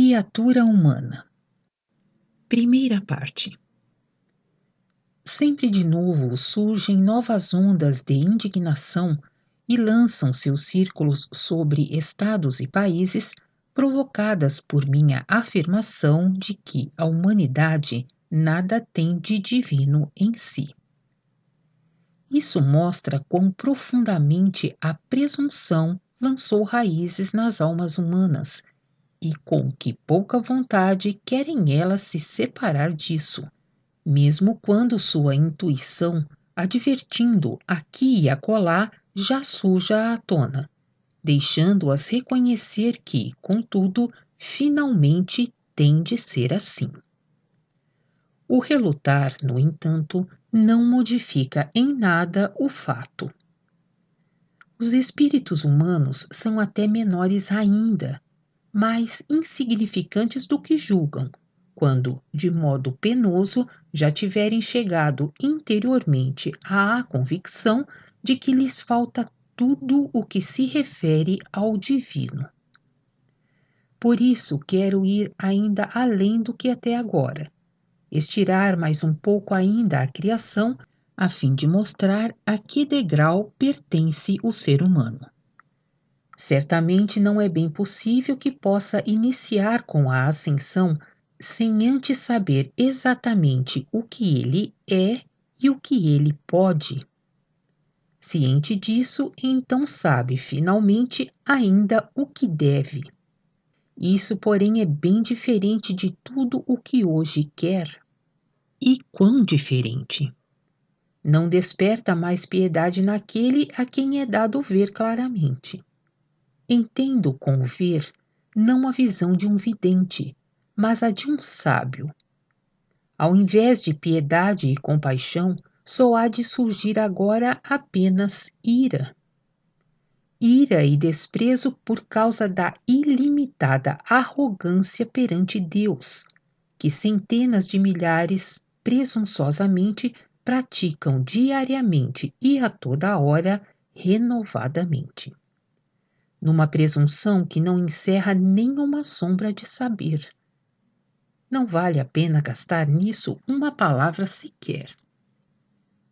Criatura humana. Primeira parte. Sempre de novo surgem novas ondas de indignação e lançam seus círculos sobre estados e países, provocadas por minha afirmação de que a humanidade nada tem de divino em si. Isso mostra quão profundamente a presunção lançou raízes nas almas humanas e com que pouca vontade querem elas se separar disso, mesmo quando sua intuição, advertindo aqui e acolá, já surja à tona, deixando-as reconhecer que, contudo, finalmente tem de ser assim. O relutar, no entanto, não modifica em nada o fato. Os espíritos humanos são até menores ainda, mais insignificantes do que julgam, quando, de modo penoso, já tiverem chegado interiormente à convicção de que lhes falta tudo o que se refere ao divino. Por isso quero ir ainda além do que até agora, estirar mais um pouco ainda a criação, a fim de mostrar a que degrau pertence o ser humano. Certamente não é bem possível que possa iniciar com a ascensão sem antes saber exatamente o que ele é e o que ele pode. Ciente disso, então sabe finalmente ainda o que deve. Isso, porém, é bem diferente de tudo o que hoje quer. E quão diferente! Não desperta mais piedade naquele a quem é dado ver claramente. Entendo com ver não a visão de um vidente, mas a de um sábio. Ao invés de piedade e compaixão, só há de surgir agora apenas ira. Ira e desprezo por causa da ilimitada arrogância perante Deus, que centenas de milhares presunçosamente praticam diariamente e a toda hora renovadamente. Numa presunção que não encerra nenhuma sombra de saber. Não vale a pena gastar nisso uma palavra sequer.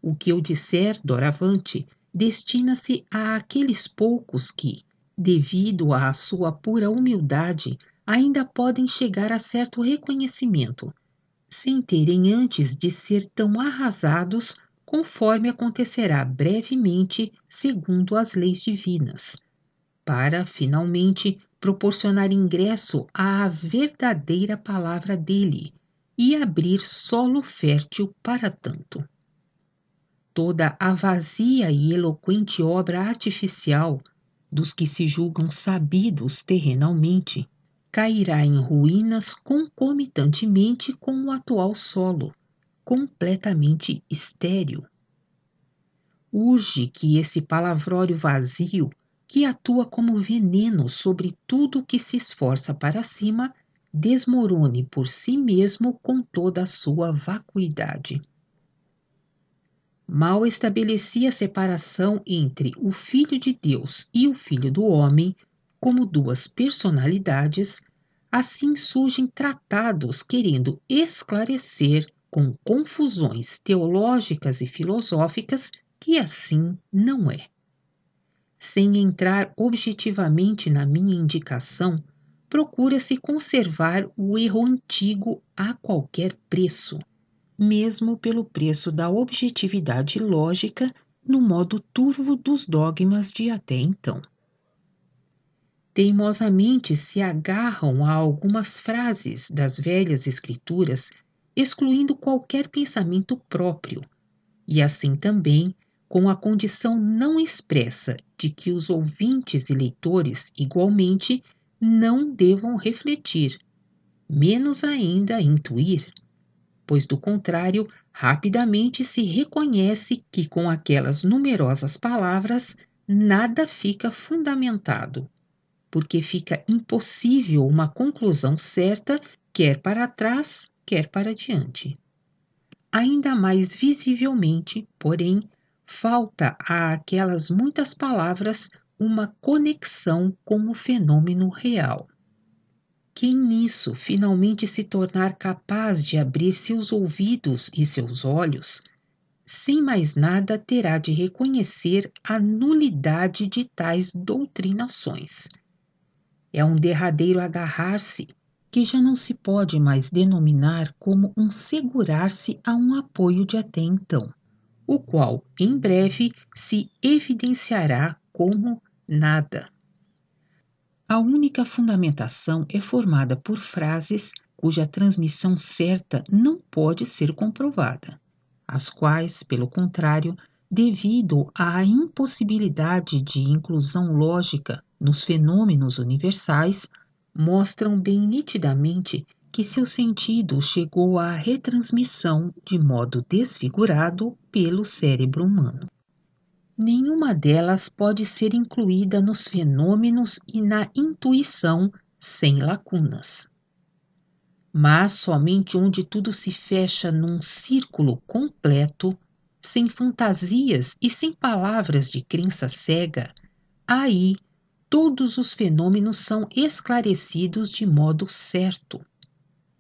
O que eu disser doravante destina-se àqueles poucos que, devido à sua pura humildade, ainda podem chegar a certo reconhecimento, sem terem antes de ser tão arrasados, conforme acontecerá brevemente segundo as leis divinas, para, finalmente, proporcionar ingresso à verdadeira palavra dele e abrir solo fértil para tanto. Toda a vazia e eloquente obra artificial dos que se julgam sabidos terrenalmente cairá em ruínas concomitantemente com o atual solo, completamente estéril. Urge que esse palavrório vazio, que atua como veneno sobre tudo que se esforça para cima, desmorone por si mesmo com toda a sua vacuidade. Mal estabeleci a separação entre o Filho de Deus e o Filho do Homem, como duas personalidades, assim surgem tratados querendo esclarecer com confusões teológicas e filosóficas que assim não é. Sem entrar objetivamente na minha indicação, procura-se conservar o erro antigo a qualquer preço, mesmo pelo preço da objetividade lógica no modo turvo dos dogmas de até então. Teimosamente se agarram a algumas frases das velhas escrituras, excluindo qualquer pensamento próprio, e assim também com a condição não expressa de que os ouvintes e leitores, igualmente, não devam refletir, menos ainda intuir, pois do contrário, rapidamente se reconhece que com aquelas numerosas palavras nada fica fundamentado, porque fica impossível uma conclusão certa, quer para trás, quer para diante. Ainda mais visivelmente, porém, falta àquelas muitas palavras uma conexão com o fenômeno real, Quem nisso finalmente se tornar capaz de abrir seus ouvidos e seus olhos, sem mais nada terá de reconhecer a nulidade de tais doutrinações. É um derradeiro agarrar-se, que já não se pode mais denominar como um segurar-se a um apoio de até então, o qual em breve se evidenciará como nada. A única fundamentação é formada por frases cuja transmissão certa não pode ser comprovada, as quais, pelo contrário, devido à impossibilidade de inclusão lógica nos fenômenos universais, mostram bem nitidamente que seu sentido chegou à retransmissão de modo desfigurado pelo cérebro humano. Nenhuma delas pode ser incluída nos fenômenos e na intuição sem lacunas. Mas somente onde tudo se fecha num círculo completo, sem fantasias e sem palavras de crença cega, aí todos os fenômenos são esclarecidos de modo certo.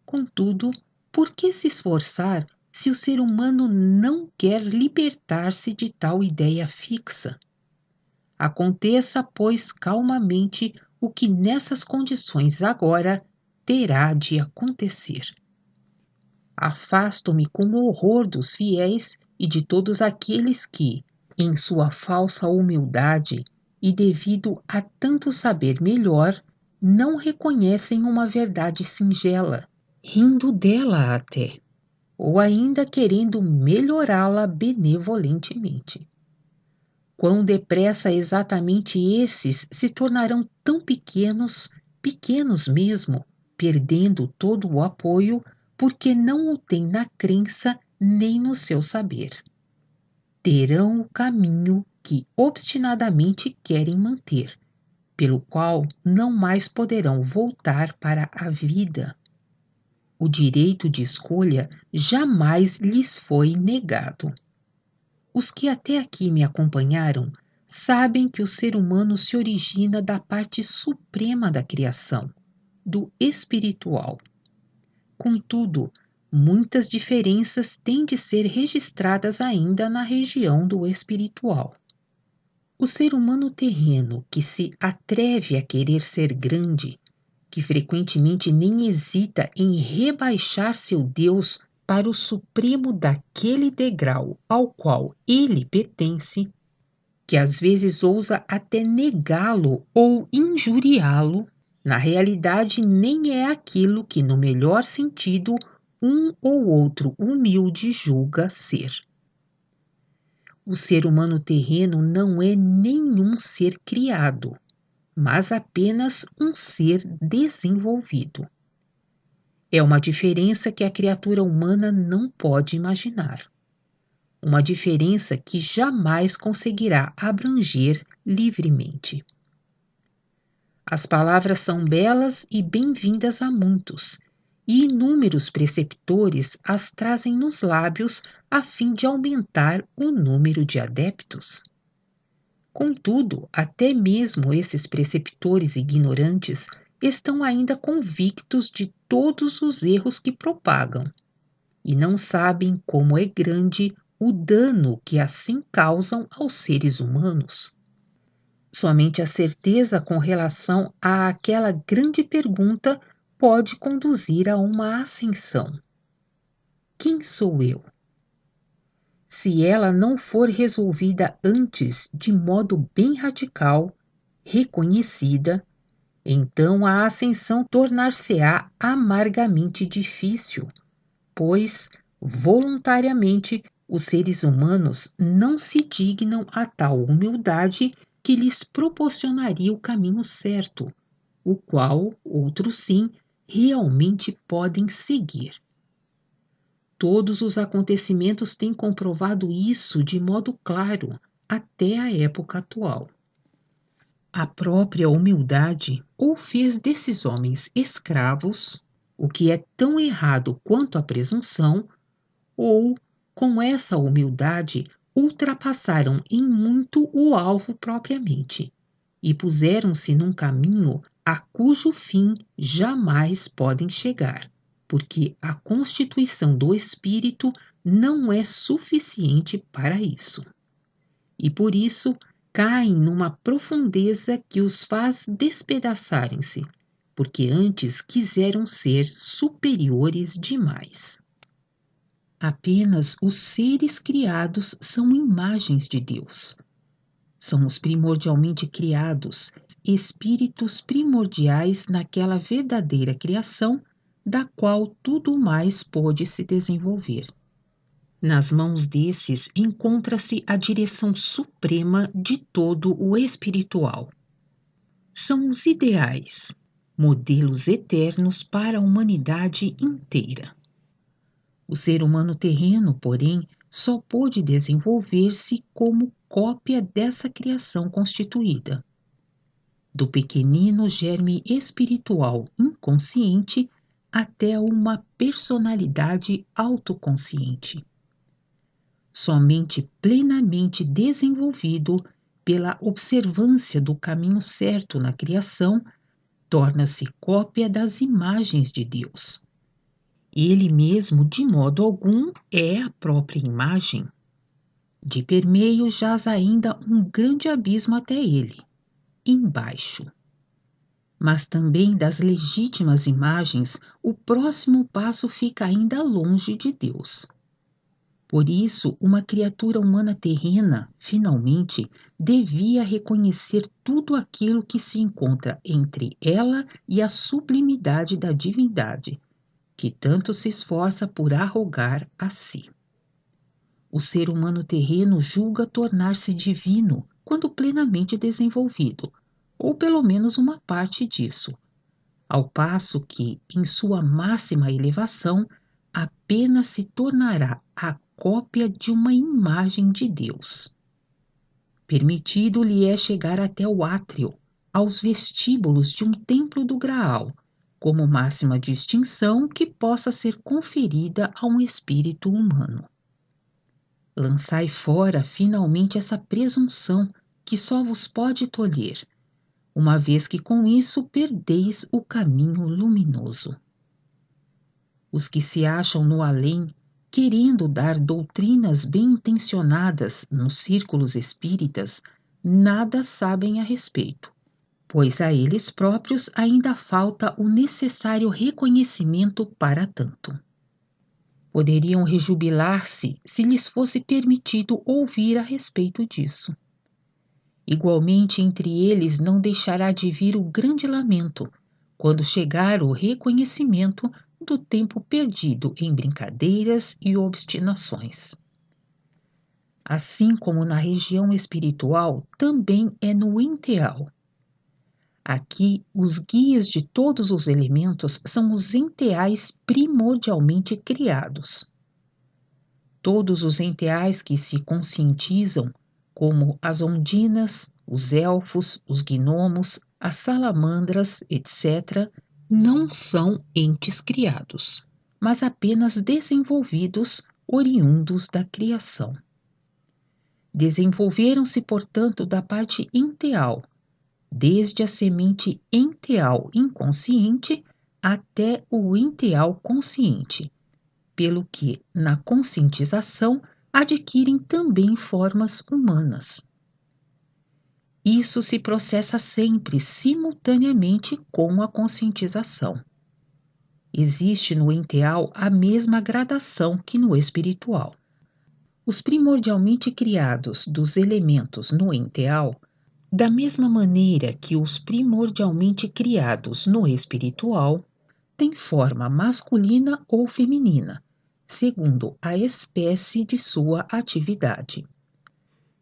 Contudo, por que se esforçar se o ser humano não quer libertar-se de tal ideia fixa? Aconteça, pois, calmamente o que nessas condições agora terá de acontecer. Afasto-me com horror dos fiéis e de todos aqueles que, em sua falsa humildade e devido a tanto saber melhor, não reconhecem uma verdade singela, rindo dela até, ou ainda querendo melhorá-la benevolentemente. Quão depressa exatamente esses se tornarão tão pequenos, pequenos mesmo, perdendo todo o apoio, porque não o têm na crença nem no seu saber. Terão o caminho que obstinadamente querem manter, pelo qual não mais poderão voltar para a vida. O direito de escolha jamais lhes foi negado. Os que até aqui me acompanharam sabem que o ser humano se origina da parte suprema da criação, do espiritual. Contudo, muitas diferenças têm de ser registradas ainda na região do espiritual. O ser humano terreno que se atreve a querer ser grande, que frequentemente nem hesita em rebaixar seu Deus para o supremo daquele degrau ao qual ele pertence, que às vezes ousa até negá-lo ou injuriá-lo, na realidade nem é aquilo que, no melhor sentido, um ou outro humilde julga ser. O ser humano terreno não é nenhum ser criado, mas apenas um ser desenvolvido. É uma diferença que a criatura humana não pode imaginar. Uma diferença que jamais conseguirá abranger livremente. As palavras são belas e bem-vindas a muitos, e inúmeros preceptores as trazem nos lábios a fim de aumentar o número de adeptos. Contudo, até mesmo esses preceptores ignorantes estão ainda convictos de todos os erros que propagam, e não sabem como é grande o dano que assim causam aos seres humanos. Somente a certeza com relação àquela grande pergunta pode conduzir a uma ascensão. Quem sou eu? Se ela não for resolvida antes de modo bem radical, reconhecida, então a ascensão tornar-se-á amargamente difícil, pois, voluntariamente, os seres humanos não se dignam a tal humildade que lhes proporcionaria o caminho certo, o qual, outros sim, realmente podem seguir. Todos os acontecimentos têm comprovado isso de modo claro até a época atual. A própria humildade ou fez desses homens escravos, o que é tão errado quanto a presunção, ou, com essa humildade, ultrapassaram em muito o alvo propriamente, e puseram-se num caminho a cujo fim jamais podem chegar, porque a constituição do espírito não é suficiente para isso. E por isso caem numa profundeza que os faz despedaçarem-se, porque antes quiseram ser superiores demais. Apenas os seres criados são imagens de Deus. São os primordialmente criados, espíritos primordiais naquela verdadeira criação da qual tudo mais pôde se desenvolver. Nas mãos desses encontra-se a direção suprema de todo o espiritual. São os ideais, modelos eternos para a humanidade inteira. O ser humano terreno, porém, só pôde desenvolver-se como cópia dessa criação constituída. Do pequenino germe espiritual inconsciente até uma personalidade autoconsciente. Somente plenamente desenvolvido pela observância do caminho certo na criação, torna-se cópia das imagens de Deus. Ele mesmo, de modo algum, é a própria imagem. De permeio jaz ainda um grande abismo até ele, embaixo. Mas também das legítimas imagens, o próximo passo fica ainda longe de Deus. Por isso, uma criatura humana terrena, finalmente, devia reconhecer tudo aquilo que se encontra entre ela e a sublimidade da divindade, que tanto se esforça por arrogar a si. O ser humano terreno julga tornar-se divino quando plenamente desenvolvido, ou pelo menos uma parte disso, ao passo que, em sua máxima elevação, apenas se tornará a cópia de uma imagem de Deus. Permitido-lhe é chegar até o átrio, aos vestíbulos de um templo do Graal, como máxima distinção que possa ser conferida a um espírito humano. Lançai fora, finalmente, essa presunção que só vos pode tolher, uma vez que com isso perdeis o caminho luminoso. Os que se acham no além, querendo dar doutrinas bem-intencionadas nos círculos espíritas, nada sabem a respeito, pois a eles próprios ainda falta o necessário reconhecimento para tanto. Poderiam rejubilar-se se lhes fosse permitido ouvir a respeito disso. Igualmente entre eles não deixará de vir o grande lamento, quando chegar o reconhecimento do tempo perdido em brincadeiras e obstinações. Assim como na região espiritual, também é no enteal. Aqui, os guias de todos os elementos são os enteais primordialmente criados. Todos os enteais que se conscientizam, como as ondinas, os elfos, os gnomos, as salamandras, etc., não são entes criados, mas apenas desenvolvidos, oriundos da criação. Desenvolveram-se, portanto, da parte enteal, desde a semente enteal inconsciente até o enteal consciente, pelo que, na conscientização, adquirem também formas humanas. Isso se processa sempre simultaneamente com a conscientização. Existe no enteal a mesma gradação que no espiritual. Os primordialmente criados dos elementos no enteal, da mesma maneira que os primordialmente criados no espiritual, têm forma masculina ou feminina, segundo a espécie de sua atividade.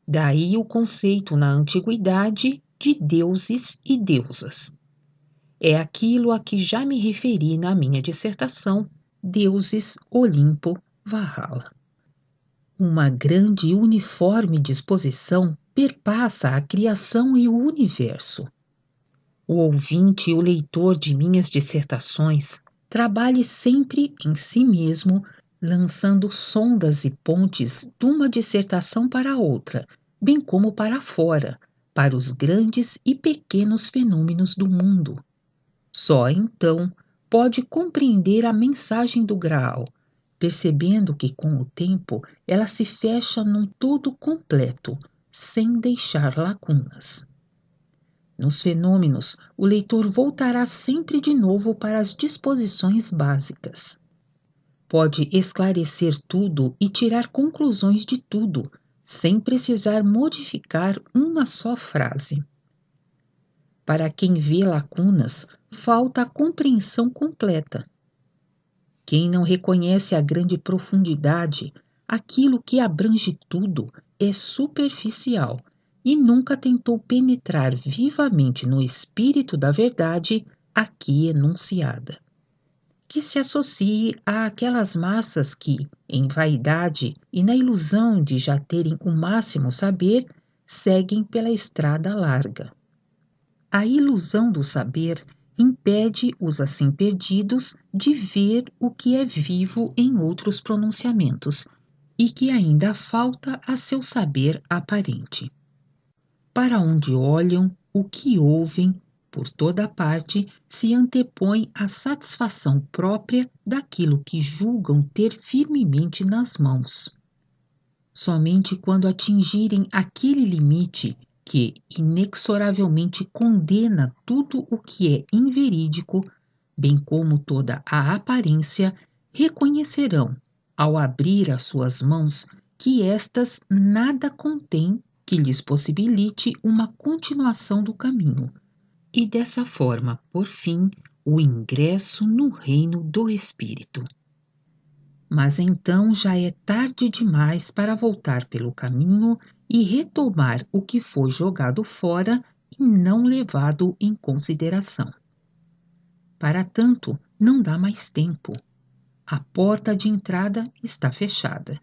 Daí o conceito na antiguidade de deuses e deusas. É aquilo a que já me referi na minha dissertação, Deuses, Olimpo, Valhalla. Uma grande e uniforme disposição perpassa a criação e o universo. O ouvinte e o leitor de minhas dissertações trabalhe sempre em si mesmo, lançando sondas e pontes de uma dissertação para outra, bem como para fora, para os grandes e pequenos fenômenos do mundo, Só então pode compreender a mensagem do Graal, percebendo que com o tempo ela se fecha num todo completo, sem deixar lacunas. Nos fenômenos, o leitor voltará sempre de novo para as disposições básicas. Pode esclarecer tudo e tirar conclusões de tudo, sem precisar modificar uma só frase. Para quem vê lacunas, falta a compreensão completa. Quem não reconhece a grande profundidade, aquilo que abrange tudo, é superficial e nunca tentou penetrar vivamente no espírito da verdade aqui enunciada. Que se associe àquelas massas que, em vaidade e na ilusão de já terem o máximo saber, seguem pela estrada larga. A ilusão do saber impede os assim perdidos de ver o que é vivo em outros pronunciamentos e que ainda falta a seu saber aparente. Para onde olham, o que ouvem, por toda parte, se antepõe à satisfação própria daquilo que julgam ter firmemente nas mãos. Somente quando atingirem aquele limite que inexoravelmente condena tudo o que é inverídico, bem como toda a aparência, reconhecerão, ao abrir as suas mãos, que estas nada contêm que lhes possibilite uma continuação do caminho, e dessa forma, por fim, o ingresso no reino do Espírito. Mas então já é tarde demais para voltar pelo caminho e retomar o que foi jogado fora e não levado em consideração. Para tanto, não dá mais tempo. A porta de entrada está fechada.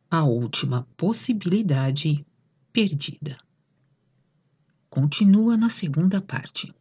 A última possibilidade perdida. Continua na segunda parte.